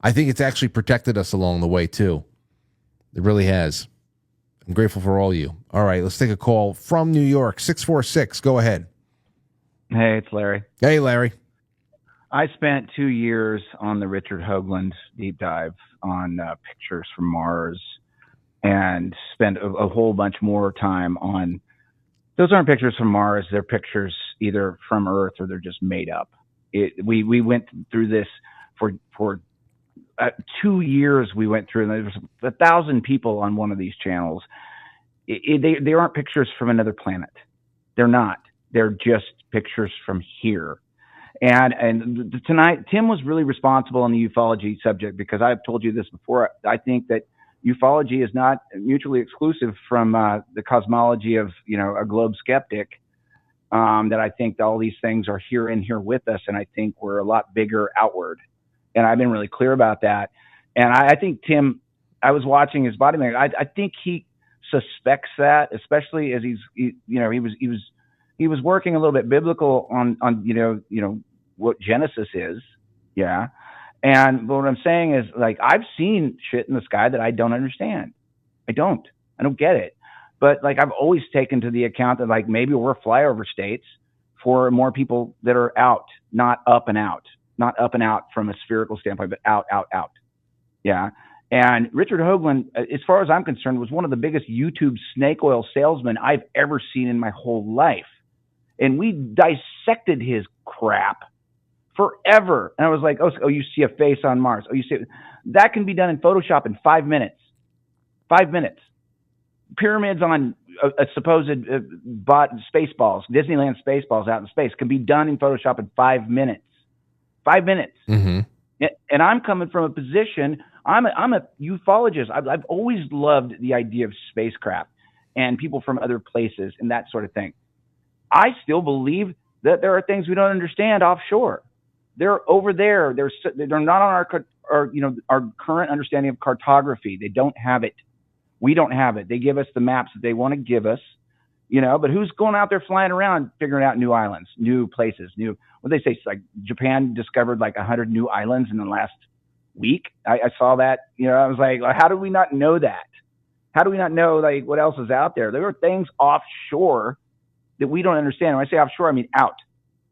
I think it's actually protected us along the way, too. It really has. I'm grateful for all you. All right, let's take a call from New York, 646. Go ahead. Hey, it's Larry. Hey, Larry. I spent 2 years on the Richard Hoagland deep dive on pictures from Mars, and spent a whole bunch more time on. Those aren't pictures from Mars. They're pictures either from Earth or they're just made up. We went through this for 2 years. We went through, and there was 1,000 people on one of these channels. They aren't pictures from another planet. They're not. They're just pictures from here. And tonight, Tim was really responsible on the ufology subject, because I've told you this before. I think that ufology is not mutually exclusive from the cosmology of, a globe skeptic. That I think all these things are here with us, and I think we're a lot bigger outward. And I've been really clear about that. And I think Tim, I was watching his body language. I think he suspects that, especially as he was working a little bit biblical on what Genesis is. Yeah. And what I'm saying is, like, I've seen shit in the sky that I don't understand. I don't get it. But, like, I've always taken to the account that, like, maybe we're flyover states for more people that are out, not up and out from a spherical standpoint, but out. Yeah. And Richard Hoagland, as far as I'm concerned, was one of the biggest YouTube snake oil salesmen I've ever seen in my whole life. And we dissected his crap forever. And I was like, oh, you see a face on Mars. Oh, you see that can be done in Photoshop in 5 minutes. 5 minutes. Pyramids on supposed bought Spaceballs, Disneyland Spaceballs out in space, can be done in Photoshop in 5 minutes. 5 minutes. Mm-hmm. And I'm coming from a position. I'm a ufologist. I've always loved the idea of spacecraft and people from other places and that sort of thing. I still believe that there are things we don't understand offshore. They're over there. They're not on our current understanding of cartography. They don't have it. We don't have it. They give us the maps that they want to give us, but who's going out there flying around figuring out new islands, new places, what they say, like Japan discovered like 100 new islands in the last week. I saw that, I was like, how do we not know that? How do we not know, like, what else is out there? There are things offshore that we don't understand. When I say offshore, I mean out,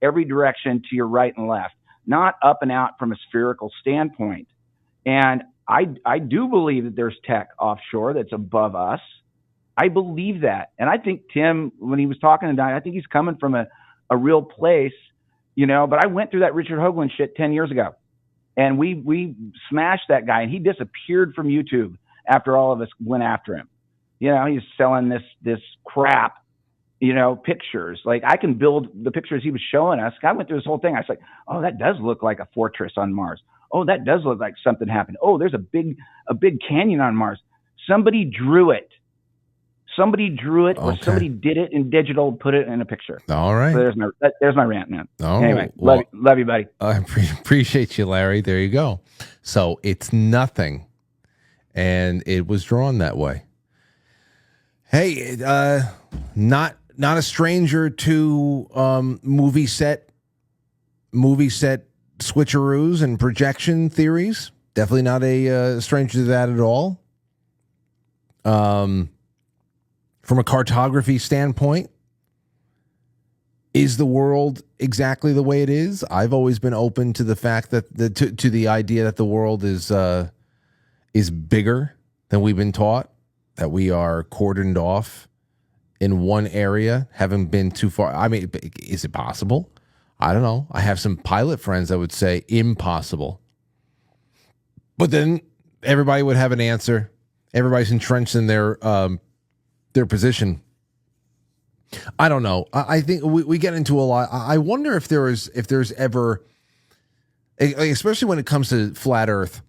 every direction to your right and left, not up and out from a spherical standpoint. And I do believe that there's tech offshore that's above us. I believe that. And I think Tim, when he was talking tonight, I think he's coming from a real place, but I went through that Richard Hoagland shit 10 years ago, and we smashed that guy, and he disappeared from YouTube after all of us went after him. He's selling this crap, pictures. Like, I can build the pictures he was showing us. I went through this whole thing. I was like, oh, that does look like a fortress on Mars. Oh, that does look like something happened. Oh, there's a big canyon on Mars. Somebody drew it. Or somebody did it in digital, put it in a picture. All right. So there's my rant, man. Oh, anyway, well, love you, buddy. I appreciate you, Larry. There you go. So it's nothing, and it was drawn that way. Hey, not a stranger to movie set switcheroos and projection theories. Definitely not a stranger to that at all. From a cartography standpoint, is the world exactly the way it is? I've always been open to the fact that to the idea that the world is bigger than we've been taught, that we are cordoned off in one area, haven't been too far. I mean, is it possible? I don't know. I have some pilot friends that would say impossible. But then everybody would have an answer. Everybody's entrenched in their position. I don't know. I think we get into a lot. I wonder if there's ever, especially when it comes to flat Earth,